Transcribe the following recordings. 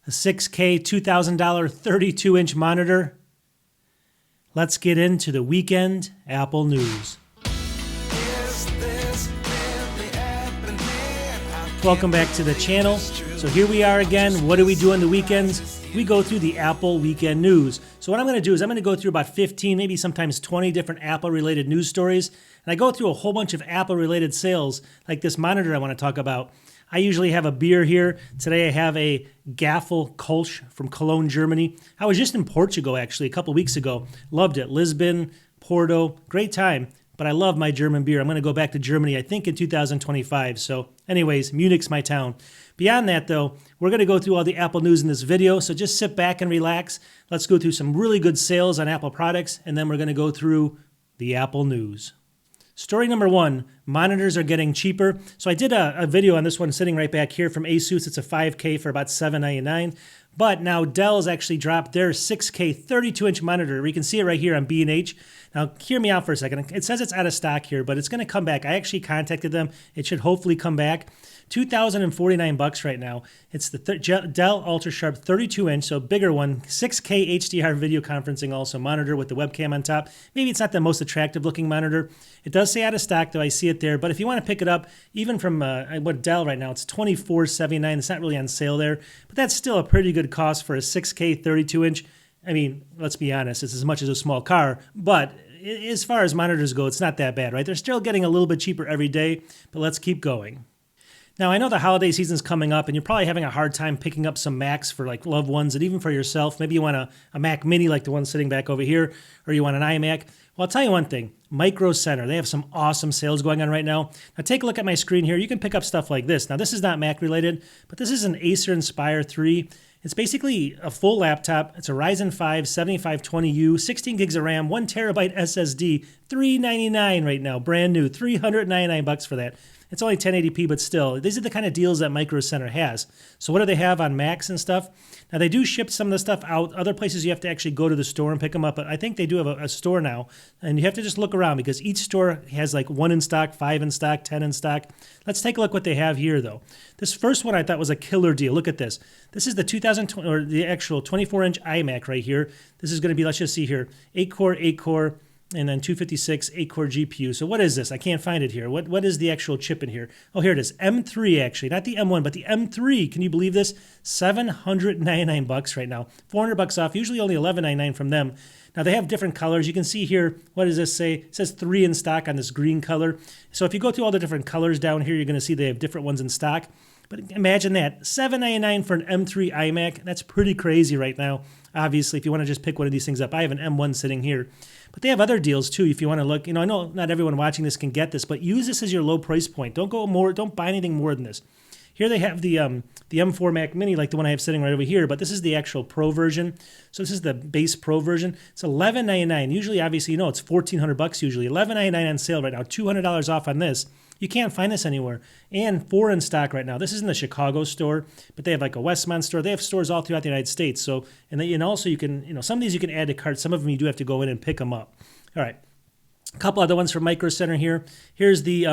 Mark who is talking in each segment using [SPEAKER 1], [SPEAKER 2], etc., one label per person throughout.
[SPEAKER 1] a 6K $2,000 32-inch monitor. Let's get into the weekend Apple news. Welcome back to the channel. So here we are again. What do we do on the weekends? We go through the Apple weekend news. So what I'm going to do is I'm going to go through about 15, maybe sometimes 20 different Apple-related news stories. And I go through a whole bunch of Apple-related sales, like this monitor I want to talk about. I usually have a beer here. Today I have a Gaffel Kolsch from Cologne, Germany. I was just in Portugal, actually, a couple weeks ago. Loved it. Lisbon, Porto, great time. But I love my German beer. I'm going to go back to Germany, I think, in 2025. So anyways, Munich's my town. Beyond that, though, we're going to go through all the Apple news in this video. So just sit back and relax. Let's go through some really good sales on Apple products, and then we're going to go through the Apple news. Story number one, monitors are getting cheaper. So I did a video on this one sitting right back here from Asus. It's a 5K for about $799. But now Dell's actually dropped their 6K 32-inch monitor. We can see it right here on B&H. Now, hear me out for a second. It says it's out of stock here, but it's going to come back. I actually contacted them. It should hopefully come back. $2,049 right now. It's the Dell UltraSharp 32-inch, so bigger one, 6K HDR video conferencing also monitor with the webcam on top. Maybe it's not the most attractive looking monitor. It does say out of stock, though. I see it there. But if you want to pick it up, even from what Dell right now, it's $2479. It's not really on sale there, but that's still a pretty good cost for a 6K 32-inch. I mean, let's be honest, it's as much as a small car, but as far as monitors go, it's not that bad, right? They're still getting a little bit cheaper every day, but let's keep going. Now, I know the holiday season's coming up, and you're probably having a hard time picking up some Macs for like loved ones and even for yourself. Maybe you want a Mac Mini like the one sitting back over here, or you want an iMac. Well, I'll tell you one thing. Micro Center, they have some awesome sales going on right now. Now, take a look at my screen here. You can pick up stuff like this. Now, this is not Mac related, but this is an Acer Inspire 3. It's basically a full laptop. It's a Ryzen 5 7520U, 16 gigs of RAM, 1 terabyte SSD, $399 right now, brand new, $399 for that. It's only 1080p, but still, these are the kind of deals that Micro Center has. So what do they have on Macs and stuff? Now, they do ship some of the stuff out. Other places you have to actually go to the store and pick them up, but I think they do have a store now, and you have to just look around because each store has like 1 in stock, 5 in stock, 10 in stock. Let's take a look what they have here, though. This first one I thought was a killer deal. Look at this. This is the 2020 or the actual 24-inch iMac right here. This is going to be, let's just see here, 8-core, and then 256 8-core GPU. So what is this? I can't find it here. What is the actual chip in here? Oh, here it is. M3 actually, not the M1, but the M3. Can you believe this? $799 right now. $400 off. Usually only $1199 from them. Now they have different colors. You can see here, what does this say? It says 3 in stock on this green color. So if you go through all the different colors down here, you're going to see they have different ones in stock. But imagine that, $799 for an M3 iMac. That's pretty crazy right now. Obviously, if you want to just pick one of these things up, I have an M1 sitting here. But they have other deals too. If you want to look, I know not everyone watching this can get this, but use this as your low price point. Don't buy anything more than this. Here they have the M4 Mac Mini, like the one I have sitting right over here, but this is the actual Pro version. So this is the base Pro version. It's $1199. Usually, obviously, it's $1,400 usually. $1199 on sale right now. $200 off on this. You can't find this anywhere. And 4 in stock right now. This is in the Chicago store, but they have like a Westmont store. They have stores all throughout the United States. So, and also you can, some of these you can add to carts. Some of them you do have to go in and pick them up. All right. A couple other ones from Micro Center here. Here's the,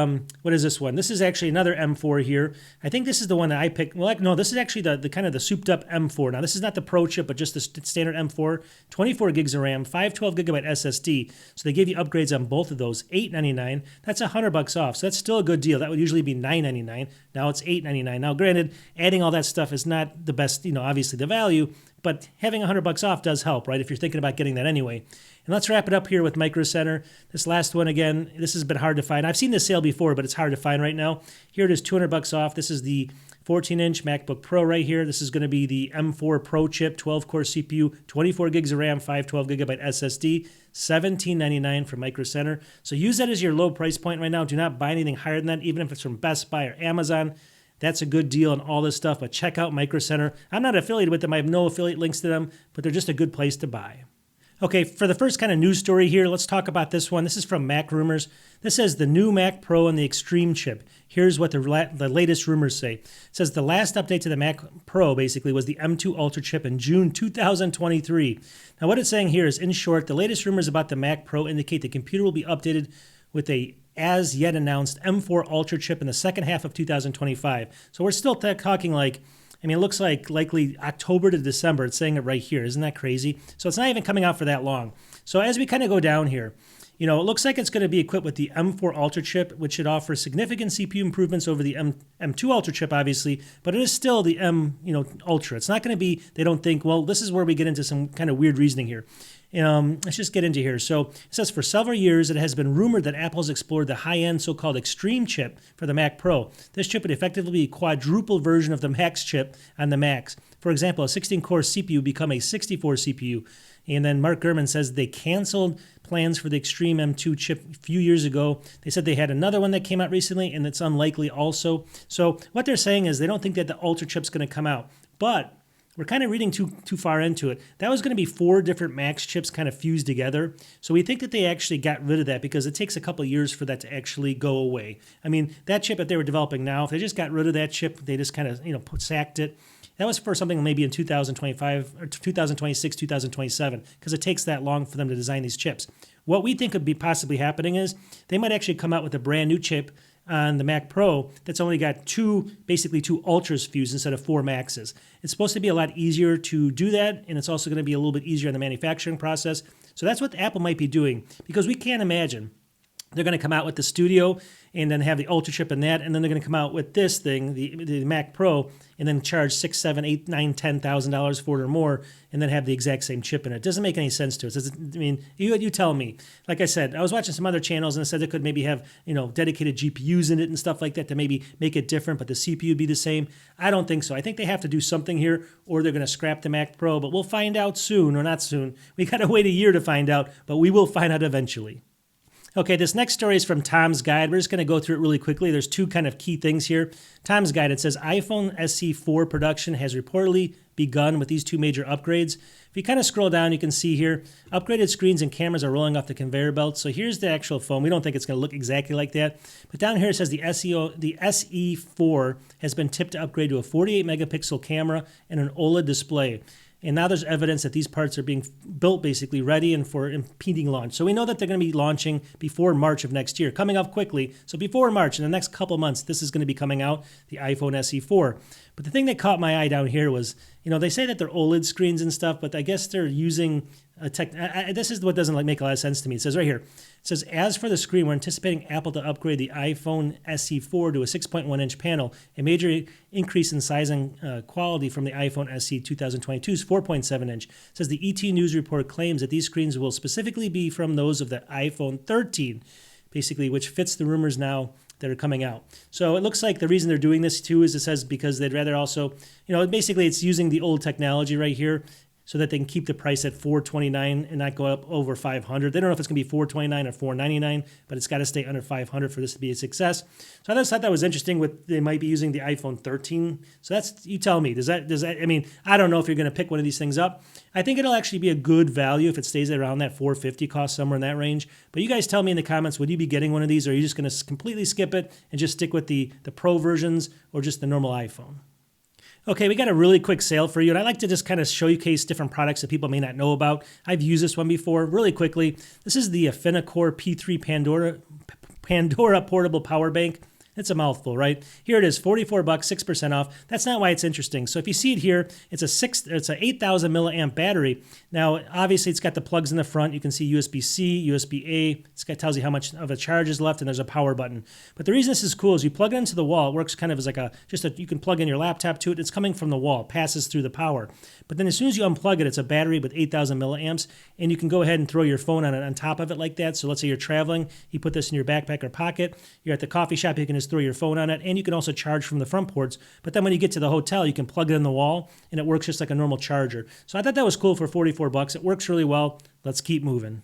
[SPEAKER 1] what is this one? This is actually another M4 here. I think this is the one that I picked. Well, no, this is actually the kind of the souped up M4. Now, this is not the Pro chip, but just the standard M4, 24 gigs of RAM, 512 gigabyte SSD. So they gave you upgrades on both of those, $899. That's $100 off. So that's still a good deal. That would usually be $999. Now it's $899. Now, granted, adding all that stuff is not the best, obviously the value, but having $100 off does help, right? If you're thinking about getting that anyway. And let's wrap it up here with Micro Center. This last one, again, this has been hard to find. I've seen this sale before, but it's hard to find right now. Here it is, $200 off. This is the 14-inch MacBook Pro right here. This is going to be the M4 Pro chip, 12-core CPU, 24 gigs of RAM, 512 gigabyte SSD, $1799 from Micro Center. So use that as your low price point right now. Do not buy anything higher than that, even if it's from Best Buy or Amazon. That's a good deal on all this stuff, but check out Micro Center. I'm not affiliated with them. I have no affiliate links to them, but they're just a good place to buy. Okay, for the first kind of news story here, let's talk about this one. This is from Mac Rumors. This says the new Mac Pro and the Extreme chip. Here's what the latest rumors say. It says the last update to the Mac Pro basically was the M2 Ultra chip in June 2023. Now what it's saying here is, in short, the latest rumors about the Mac Pro indicate the computer will be updated with a as yet announced M4 Ultra chip in the second half of 2025. So we're still talking like I mean, it looks like likely October to December. It's saying it right here. Isn't that crazy? So it's not even coming out for that long. So as we kind of go down here, it looks like it's going to be equipped with the M4 Ultra chip, which should offer significant CPU improvements over the M2 Ultra chip, obviously, but it is still the Ultra. It's not going to be, they don't think, well, this is where we get into some kind of weird reasoning here. Let's just get into here. So it says, for several years, it has been rumored that Apple has explored the high-end so-called Extreme chip for the Mac Pro. This chip would effectively be a quadruple version of the Max chip on the Macs. For example, a 16-core CPU would become a 64 CPU. And then Mark Gurman says they canceled plans for the Extreme M2 chip a few years ago. They said they had another one that came out recently, and it's unlikely also. So what they're saying is they don't think that the Ultra chip's going to come out. But we're kind of reading too far into it. That was going to be 4 different Max chips kind of fused together. So we think that they actually got rid of that because it takes a couple of years for that to actually go away. I mean, that chip that they were developing now, if they just got rid of that chip, they just kind of, sacked it. That was for something maybe in 2025 or 2026, 2027, because it takes that long for them to design these chips. What we think could be possibly happening is they might actually come out with a brand new chip on the Mac Pro that's only got basically two Ultras fused instead of 4 Maxes. It's supposed to be a lot easier to do that, and it's also going to be a little bit easier in the manufacturing process. So that's what Apple might be doing, because we can't imagine they're going to come out with the Studio and then have the Ultra chip in that, and then they're going to come out with this thing, the Mac Pro, and then charge $6,000, $7,000, $8,000, $9,000, $10,000 for it or more, and then have the exact same chip in it. It doesn't make any sense to us. I mean, you tell me. Like I said, I was watching some other channels and it said they could maybe have dedicated GPUs in it and stuff like that to maybe make it different, but the CPU would be the same. I don't think so. I think they have to do something here, or they're going to scrap the Mac Pro. But we'll find out soon, or not soon. We got to wait a year to find out, but we will find out eventually. Okay, this next story is from Tom's Guide. We're just going to go through it really quickly. There's 2 kind of key things here. Tom's Guide, it says iPhone SE4 production has reportedly begun with these 2 major upgrades. If you kind of scroll down, you can see here, upgraded screens and cameras are rolling off the conveyor belt. So here's the actual phone. We don't think it's going to look exactly like that. But down here it says the SE4 has been tipped to upgrade to a 48 megapixel camera and an Oled display. And now there's evidence that these parts are being built basically ready and for impending launch. So we know that they're going to be launching before March of next year, coming up quickly. So before March, in the next couple months, this is going to be coming out, the iPhone SE4. But the thing that caught my eye down here was, they say that they're OLED screens and stuff, but I guess they're using a this is what doesn't make a lot of sense to me. It says right here, it says, as for the screen, we're anticipating Apple to upgrade the iPhone SE4 to a 6.1-inch panel, a major increase in size and quality from the iPhone SE 2022's 4.7-inch. It says the ET News report claims that these screens will specifically be from those of the iPhone 13, basically, which fits the rumors now that are coming out. So it looks like the reason they're doing this too is it says because they'd rather also, basically it's using the old technology right here so that they can keep the price at $429 and not go up over $500. They don't know if it's going to be $429 or $499, but it's got to stay under $500 for this to be a success. So I just thought that was interesting. They might be using the iPhone 13. So that's, you tell me. Does that? I mean, I don't know if you're going to pick one of these things up. I think it'll actually be a good value if it stays around that $450 cost, somewhere in that range. But you guys tell me in the comments, would you be getting one of these, or are you just going to completely skip it and just stick with the Pro versions or just the normal iPhone? Okay, we got a really quick sale for you, and I like to just kind of showcase different products that people may not know about. I've used this one before. Really quickly, this is the Affinicore P3 Pandora Portable Power Bank. It's a mouthful, right? Here it is, $44, 6% off. That's not why it's interesting. So if you see it here, it's a 8,000 milliamp battery. Now, obviously, it's got the plugs in the front. You can see USB-C, USB-A. It tells you how much of a charge is left, and there's a power button. But the reason this is cool is you plug it into the wall. It works kind of as like you can plug in your laptop to it. It's coming from the wall, passes through the power. But then as soon as you unplug it, it's a battery with 8,000 milliamps, and you can go ahead and throw your phone on top of it like that. So let's say you're traveling, you put this in your backpack or pocket. You're at the coffee shop, you can just throw your phone on it, and you can also charge from the front ports. But then when you get to the hotel, you can plug it in the wall, and it works just like a normal charger. So I thought that was cool for $44. It works really well. Let's keep moving.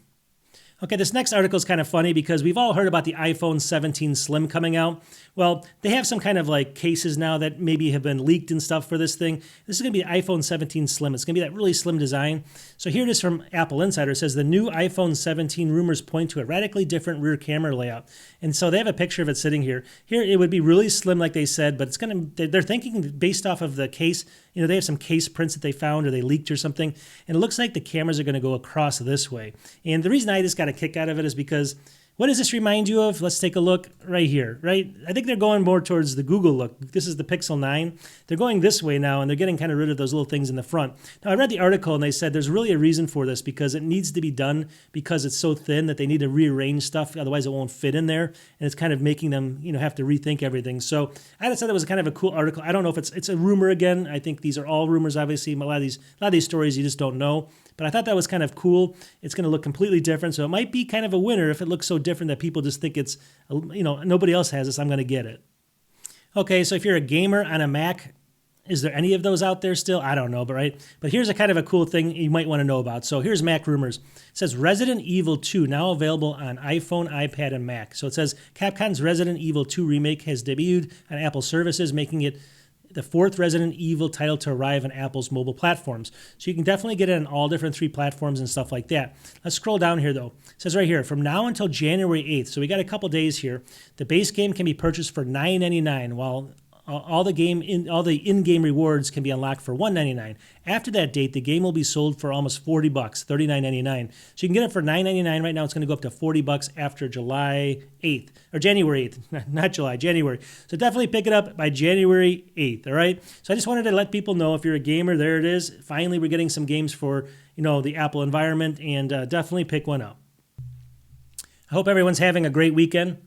[SPEAKER 1] Okay, this next article is kind of funny because we've all heard about the iPhone 17 Slim coming out. Well, they have some kind of like cases now that maybe have been leaked and stuff for this thing. This is going to be the iPhone 17 Slim. It's going to be that really slim design. So here it is from Apple Insider. It says the new iPhone 17 rumors point to a radically different rear camera layout. And so they have a picture of it sitting here. Here it would be really slim like they said, but it's going to, they're thinking based off of the case, they have some case prints that they found or they leaked or something. And it looks like the cameras are going to go across this way. And the reason I just got a kick out of it is because What does this remind you of? Let's take a look right here, right? I think they're going more towards the Google look. This is the Pixel 9. They're going this way now, and they're getting kind of rid of those little things in the front. Now, I read the article, and they said there's really a reason for this because it needs to be done because it's so thin that they need to rearrange stuff. Otherwise, it won't fit in there, and it's kind of making them, have to rethink everything. So I just thought that was kind of a cool article. I don't know if it's a rumor again. I think these are all rumors, obviously. A lot of these stories you just don't know. But I thought that was kind of cool. It's going to look completely different, so it might be kind of a winner if it looks so different that people just think it's, nobody else has this, I'm going to get it. Okay, so if you're a gamer on a Mac, is there any of those out there still? I don't know, but here's a kind of a cool thing you might want to know about. So here's Mac rumors. It says Resident Evil 2 now available on iPhone, iPad, and Mac. So it says Capcom's Resident Evil 2 remake has debuted on Apple services, making it the fourth Resident Evil title to arrive on Apple's mobile platforms. So you can definitely get it on all different 3 platforms and stuff like that. Let's scroll down here though. It says right here, from now until January 8th, so we got a couple days here, the base game can be purchased for $9.99, while all the in-game rewards can be unlocked for $1.99. After that date, the game will be sold for almost $40, $39.99. So you can get it for $9.99 right now. It's going to go up to $40 after July 8th, or January 8th, not July, January. So definitely pick it up by January 8th, all right? So I just wanted to let people know, if you're a gamer, there it is. Finally, we're getting some games for, the Apple environment, and definitely pick one up. I hope everyone's having a great weekend.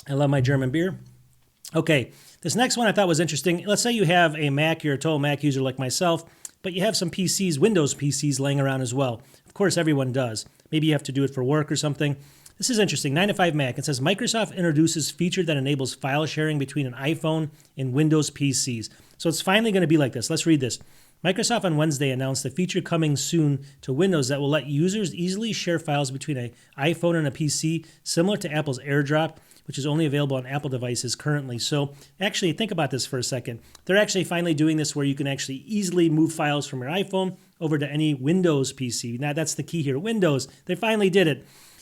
[SPEAKER 1] I love my German beer. Okay, this next one I thought was interesting. Let's say you have a Mac, you're a total Mac user like myself, but you have some PCs, Windows PCs laying around as well. Of course, everyone does. Maybe you have to do it for work or something. This is interesting, 9 to 5 Mac. It says Microsoft introduces feature that enables file sharing between an iPhone and Windows PCs. So it's finally going to be like this. Let's read this. Microsoft on Wednesday announced a feature coming soon to Windows that will let users easily share files between an iPhone and a PC, similar to Apple's AirDrop, which is only available on Apple devices currently. So actually, think about this for a second. They're actually finally doing this where you can actually easily move files from your iPhone over to any Windows PC. Now, that's the key here. Windows, they finally did it.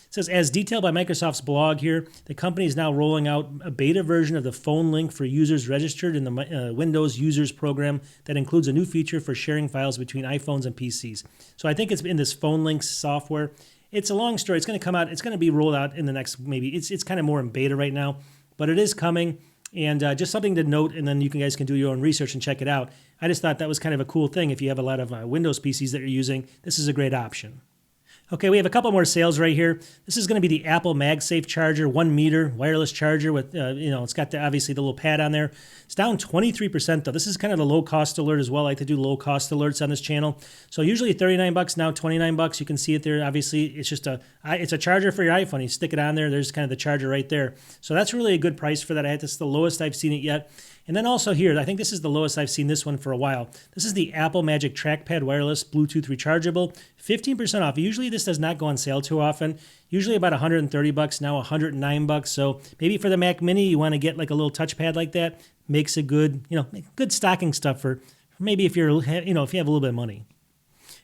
[SPEAKER 1] It says, as detailed by Microsoft's blog here, the company is now rolling out a beta version of the phone link for users registered in the Windows Users Program that includes a new feature for sharing files between iPhones and PCs. So I think it's in this phone links software. It's a long story. It's going to come out. It's going to be rolled out in the next, maybe, it's kind of more in beta right now, but it is coming. And just something to note, and then you guys can do your own research and check it out. I just thought that was kind of a cool thing. If you have a lot of Windows PCs that you're using, this is a great option. Okay, we have a couple more sales right here. This is going to be the Apple MagSafe charger, 1 meter wireless charger with, it's got obviously the little pad on there. It's down 23% though. This is kind of the low cost alert as well. I like to do low cost alerts on this channel. So usually $39, now $29. You can see it there. Obviously, it's just it's a charger for your iPhone. You stick it on there. There's kind of the charger right there. So that's really a good price for that. This is the lowest I've seen it yet. And then also here, I think this is the lowest I've seen this one for a while. This is the Apple Magic Trackpad Wireless Bluetooth Rechargeable, 15% off. Usually this does not go on sale too often. Usually about $130, now $109. So maybe for the Mac Mini, you want to get like a little touchpad like that. Makes a good, good stocking stuff for maybe if you're, if you have a little bit of money.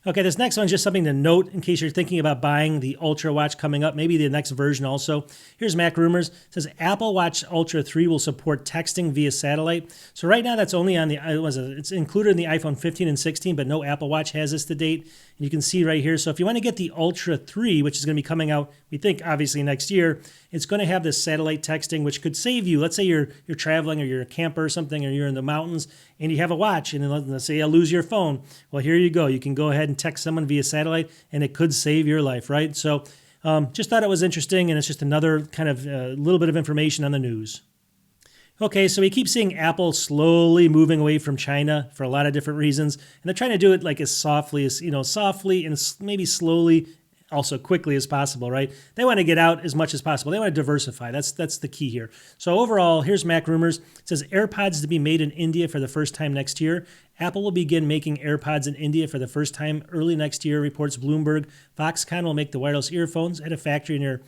[SPEAKER 1] Okay, this next one is just something to note in case you're thinking about buying the Ultra Watch coming up, maybe the next version also. Here's Mac Rumors. It says Apple Watch Ultra 3 will support texting via satellite. So right now that's only on it's included in the iPhone 15 and 16, but no Apple Watch has this to date. And you can see right here. So if you want to get the Ultra 3, which is going to be coming out, we think obviously next year, it's going to have this satellite texting, which could save you. Let's say you're traveling or you're a camper or something, or you're in the mountains and you have a watch, and then let's say you lose your phone. Well, here you go. You can go ahead and text someone via satellite, and it could save your life, right? So just thought it was interesting, and it's just another kind of little bit of information on the news. Okay, so we keep seeing Apple slowly moving away from China for a lot of different reasons, and they're trying to do it like as softly as, softly and maybe slowly, also quickly as possible, right? They want to get out as much as possible. They want to diversify. That's the key here. So overall, here's Mac Rumors. It says AirPods to be made in India for the first time next year. Apple will begin making AirPods in India for the first time early next year, reports Bloomberg. Foxconn will make the wireless earphones at a factory near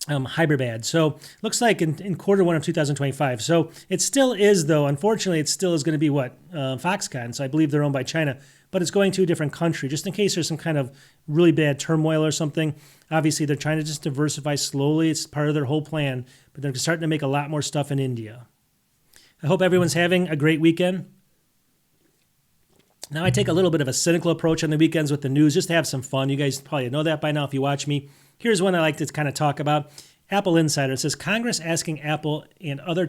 [SPEAKER 1] Hyderabad. So looks like in Q1 of 2025. So it still is, though, unfortunately, it still is going to be Foxconn. So I believe they're owned by China, but it's going to a different country just in case there's some kind of really bad turmoil or something. Obviously, they're trying to just diversify slowly. It's part of their whole plan, but they're starting to make a lot more stuff in India. I hope everyone's having a great weekend. Now, I take a little bit of a cynical approach on the weekends with the news just to have some fun. You guys probably know that by now if you watch me. Here's one I like to kind of talk about. Apple Insider. It says Congress asking Apple and other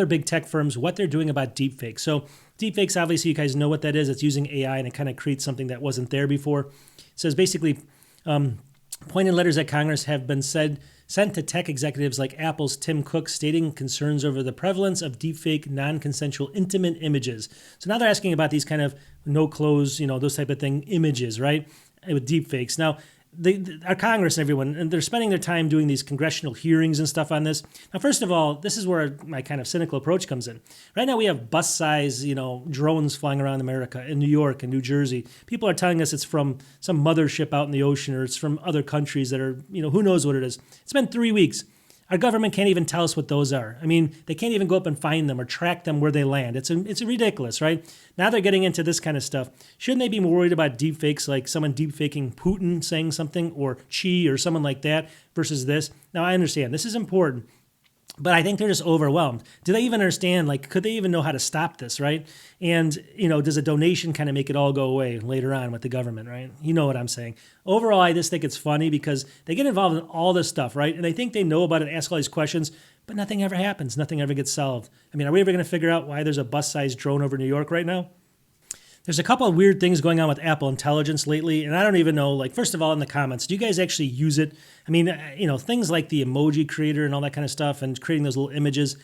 [SPEAKER 1] big tech firms what they're doing about deepfakes. So deepfakes, obviously, you guys know what that is. It's using AI and it kind of creates something that wasn't there before. It says basically pointed letters at Congress have been sent to tech executives like Apple's Tim Cook stating concerns over the prevalence of deepfake, non-consensual, intimate images. So now they're asking about these kind of no clothes, those type of thing, images, right, with deepfakes. Now, our Congress and everyone, and they're spending their time doing these congressional hearings and stuff on this. Now, first of all, this is where my kind of cynical approach comes in. Right now, we have bus-size, drones flying around America, in New York and New Jersey. People are telling us it's from some mothership out in the ocean, or it's from other countries that are, who knows what it is. It's been 3 weeks. Our government can't even tell us what those are. I mean, they can't even go up and find them or track them where they land. It's ridiculous, right? Now they're getting into this kind of stuff. Shouldn't they be more worried about deepfakes, like someone deepfaking Putin saying something, or Xi or someone like that, versus this? Now, I understand this is important, but I think they're just overwhelmed. Do they even understand, could they even know how to stop this, right? And, does a donation kind of make it all go away later on with the government, right? You know what I'm saying. Overall, I just think it's funny because they get involved in all this stuff, right? And they think they know about it, ask all these questions, but nothing ever happens. Nothing ever gets solved. I mean, are we ever going to figure out why there's a bus-sized drone over New York right now? There's a couple of weird things going on with Apple Intelligence lately, and I don't even know, first of all, in the comments, do you guys actually use it? I mean, things like the emoji creator and all that kind of stuff and creating those little images,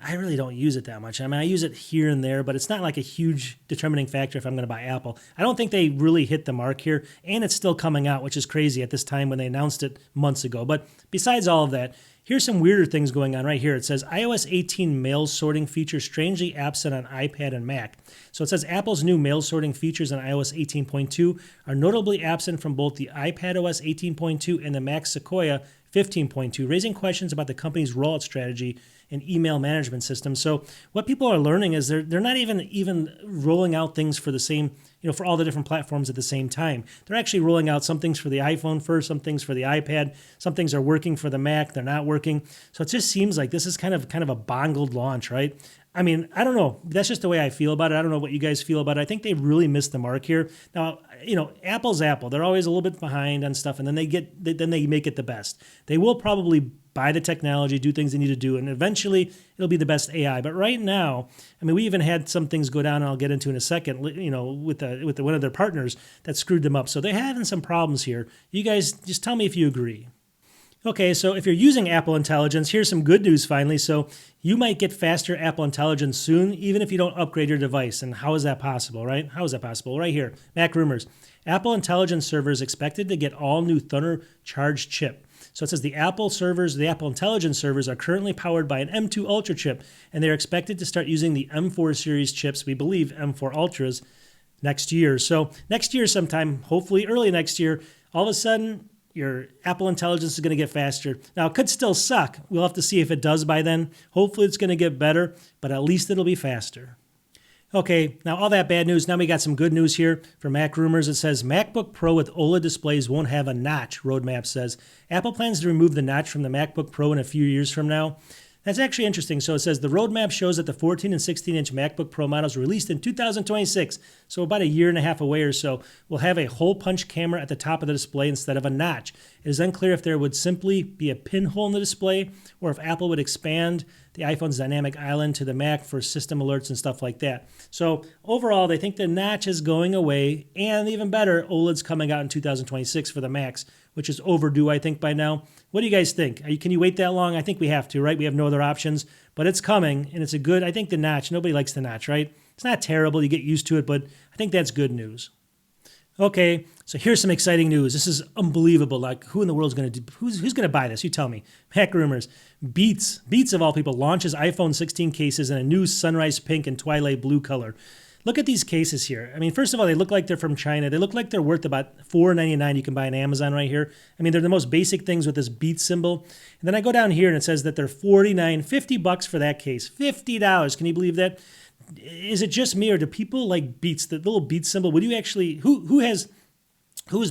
[SPEAKER 1] I really don't use it that much. I mean, I use it here and there, but it's not like a huge determining factor if I'm going to buy Apple. I don't think they really hit the mark here, and it's still coming out, which is crazy at this time when they announced it months ago. But besides all of that, here's some weirder things going on right here. It says iOS 18 mail sorting feature strangely absent on iPad and Mac. So it says Apple's new mail sorting features on iOS 18.2 are notably absent from both the iPadOS 18.2 and the Mac Sequoia 15.2, raising questions about the company's rollout strategy and email management system. So what people are learning is they're not even rolling out things for the same, for all the different platforms at the same time. They're actually rolling out some things for the iPhone first, some things for the iPad, some things are working for the Mac, they're not working. So it just seems like this is kind of a bungled launch, right? I mean, I don't know. That's just the way I feel about it. I don't know what you guys feel about it. I think they really missed the mark here. Now, Apple's Apple. They're always a little bit behind on stuff, and then they make it the best. They will probably buy the technology, do things they need to do, and eventually it'll be the best AI. But right now, I mean, we even had some things go down, and I'll get into in a second, with one of their partners that screwed them up. So they're having some problems here. You guys just tell me if you agree. Okay, so if you're using Apple Intelligence, here's some good news finally. So you might get faster Apple Intelligence soon, even if you don't upgrade your device. And how is that possible, right? How is that possible? Right here, Mac rumors. Apple Intelligence server is expected to get all new Thunder charged chip. So it says the Apple Intelligence servers are currently powered by an M2 Ultra chip, and they're expected to start using the M4 series chips, we believe M4 Ultras, next year. So next year sometime, hopefully early next year, all of a sudden, your Apple Intelligence is going to get faster. Now, it could still suck. We'll have to see if it does by then. Hopefully, it's going to get better, but at least it'll be faster. Okay, now all that bad news. Now we got some good news here for Mac rumors. It says MacBook Pro with OLED displays won't have a notch, roadmap says. Apple plans to remove the notch from the MacBook Pro in a few years from now. That's actually interesting. So it says the roadmap shows that the 14 and 16-inch MacBook Pro models released in 2026, so about a year and a half away or so, will have a hole punch camera at the top of the display instead of a notch. It is unclear if there would simply be a pinhole in the display or if Apple would expand the iPhone's dynamic island to the Mac for system alerts and stuff like that. So overall, they think the notch is going away, and even better, OLED's coming out in 2026 for the Macs, which is overdue, I think, by now. What do you guys think? Can you wait that long? I think we have to, right? We have no other options, but it's coming, and it's a good, I think the notch, nobody likes the notch, right? It's not terrible, you get used to it, but I think that's good news. Okay, so here's some exciting news. This is unbelievable. Who in the world is going to do, who's going to buy this? You tell me. Mac rumors. Beats of all people, launches iPhone 16 cases in a new sunrise pink and twilight blue color. Look at these cases here. I mean, first of all, they look like they're from China. They look like they're worth about $4.99 you can buy on Amazon right here. I mean, they're the most basic things with this Beats symbol. And then I go down here and it says that they're $50 for that case. $50. Can you believe that? Is it just me, or do people like Beats, the little Beats symbol? Would you actually, who is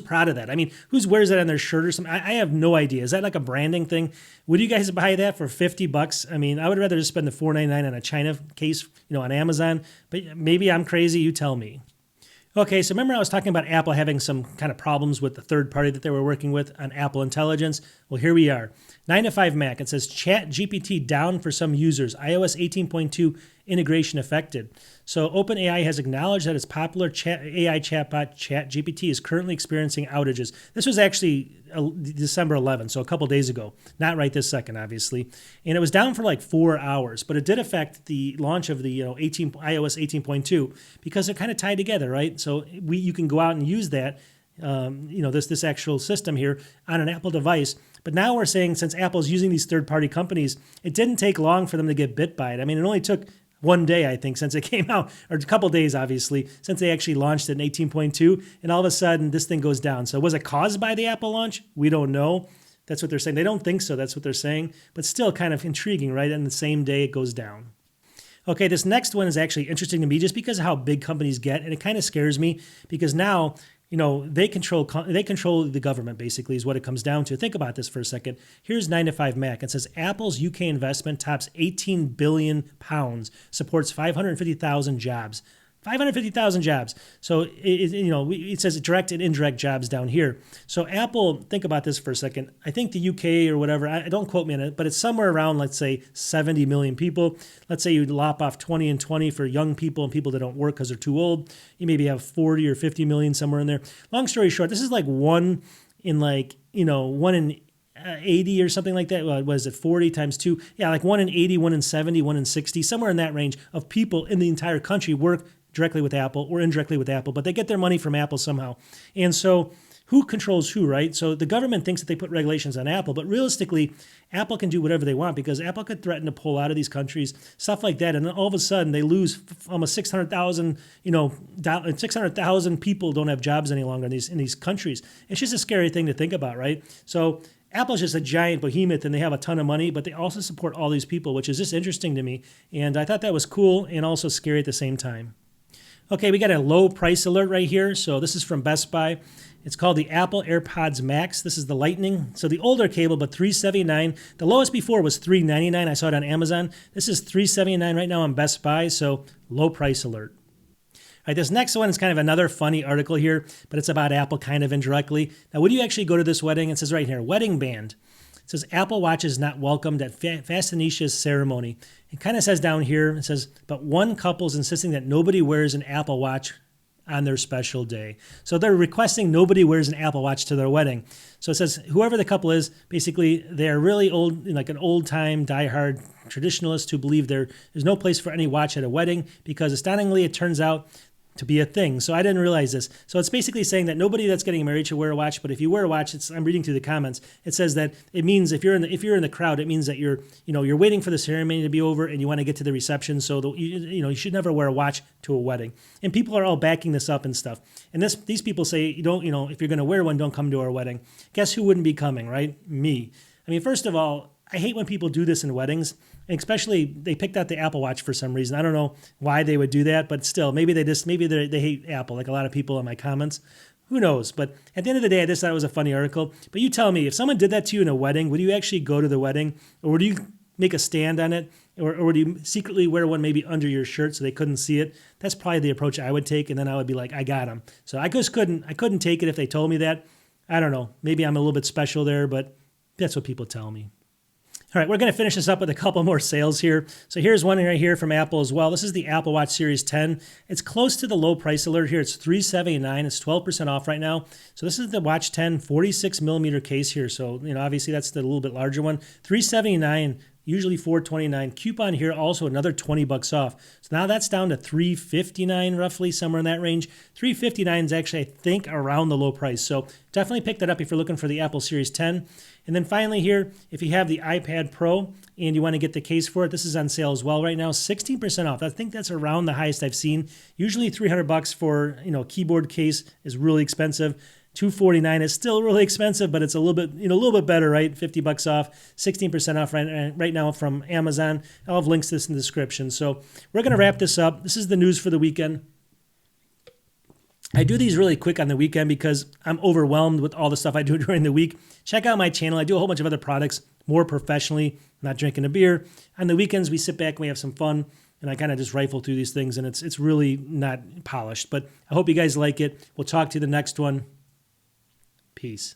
[SPEAKER 1] proud of that? I mean, who wears that on their shirt or something? I have no idea. Is that like a branding thing? Would you guys buy that for $50? I mean, I would rather just spend the $4.99 on a China case, on Amazon. But maybe I'm crazy. You tell me. Okay, so remember I was talking about Apple having some kind of problems with the third party that they were working with on Apple Intelligence? Well, here we are. 9 to 5 Mac. It says ChatGPT down for some users. iOS 18.2 integration affected. So OpenAI has acknowledged that its popular AI chatbot ChatGPT is currently experiencing outages. This was actually December 11th, so a couple days ago. Not right this second, obviously. And it was down for like 4 hours, but it did affect the launch of the iOS 18.2 because they're kind of tied together, right? So you can go out and use that, this actual system here on an Apple device. But now we're saying since Apple's using these third-party companies, it didn't take long for them to get bit by it. I mean, it only took one day, I think, since it came out, or a couple days, obviously, since they actually launched it in 18.2, and all of a sudden, this thing goes down. So was it caused by the Apple launch? We don't know. That's what they're saying. They don't think so. That's what they're saying. But still kind of intriguing, right? And the same day, it goes down. Okay, this next one is actually interesting to me just because of how big companies get, and it kind of scares me because now they control the government, basically, is what it comes down to. Think about this for a second. Here's 9 to 5 Mac. It says Apple's UK investment tops £18 billion, supports 550,000 jobs. 550,000 jobs. So, it says direct and indirect jobs down here. So Apple, think about this for a second. I think the UK or whatever, I don't quote me on it, but it's somewhere around, let's say, 70 million people. Let's say you lop off 20 and 20 for young people and people that don't work because they're too old. You maybe have 40 or 50 million somewhere in there. Long story short, this is like one in 80 or something like that. Well, was it 40 times 2? Yeah, like 1 in 80, 1 in 70, 1 in 60, somewhere in that range of people in the entire country work directly with Apple or indirectly with Apple, but they get their money from Apple somehow. And so who controls who, right? So the government thinks that they put regulations on Apple, but realistically, Apple can do whatever they want because Apple could threaten to pull out of these countries, stuff like that. And then all of a sudden they lose almost 600,000, 600,000 people don't have jobs any longer in these countries. It's just a scary thing to think about, right? So Apple's just a giant behemoth and they have a ton of money, but they also support all these people, which is just interesting to me. And I thought that was cool and also scary at the same time. Okay, we got a low price alert right here. So this is from Best Buy. It's called the Apple AirPods Max. This is the Lightning. So the older cable, but $379. The lowest before was $399. I saw it on Amazon. This is $379 right now on Best Buy. So low price alert. All right, this next one is kind of another funny article here, but it's about Apple kind of indirectly. Now, would you actually go to this wedding? It says right here, wedding band. It says Apple Watch is not welcomed at Fastinicia's ceremony. It kind of says down here, it says, but one couple's insisting that nobody wears an Apple Watch on their special day. So they're requesting nobody wears an Apple Watch to their wedding. So it says whoever the couple is, basically they're really old, like an old-time, diehard traditionalist who believe there's no place for any watch at a wedding because astoundingly it turns out to be a thing. So I didn't realize this. So it's basically saying that nobody that's getting married should wear a watch, but if you wear a watch, I'm reading through the comments, it says that it means if you're in the crowd, it means that you're waiting for the ceremony to be over and you want to get to the reception. So you should never wear a watch to a wedding. And people are all backing this up and stuff. And these people say if you're going to wear one, don't come to our wedding. Guess who wouldn't be coming, right? Me. I mean, first of all, I hate when people do this in weddings, and especially they picked out the Apple Watch for some reason. I don't know why they would do that, but still, maybe they hate Apple, like a lot of people in my comments. Who knows? But at the end of the day, I just thought it was a funny article. But you tell me, if someone did that to you in a wedding, would you actually go to the wedding, or would you make a stand on it, or would you secretly wear one maybe under your shirt so they couldn't see it? That's probably the approach I would take, and then I would be like, I got them. So I just couldn't take it if they told me that. I don't know. Maybe I'm a little bit special there, but that's what people tell me. All right, we're going to finish this up with a couple more sales here. So here's one right here from Apple as well. This is the Apple Watch Series 10. It's close to the low price alert here. It's $379. It's 12% off right now. So this is the Watch 10 46 millimeter case here. So, obviously that's the little bit larger one. $379. Usually $429. Coupon here, also another $20 off. So now that's down to $359 roughly, somewhere in that range. $359 is actually, I think, around the low price. So definitely pick that up if you're looking for the Apple Series 10. And then finally here, if you have the iPad Pro and you want to get the case for it, this is on sale as well right now, 16% off. I think that's around the highest I've seen. Usually $300 for, keyboard case is really expensive. $249 is still really expensive, but it's a little bit better, right? $50 off, 16% off right now from Amazon. I'll have links to this in the description. So we're going to wrap this up. This is the news for the weekend. I do these really quick on the weekend because I'm overwhelmed with all the stuff I do during the week. Check out my channel. I do a whole bunch of other products more professionally, not drinking a beer. On the weekends, we sit back and we have some fun. and I kind of just rifle through these things, and it's really not polished. But I hope you guys like it. We'll talk to you the next one. Peace.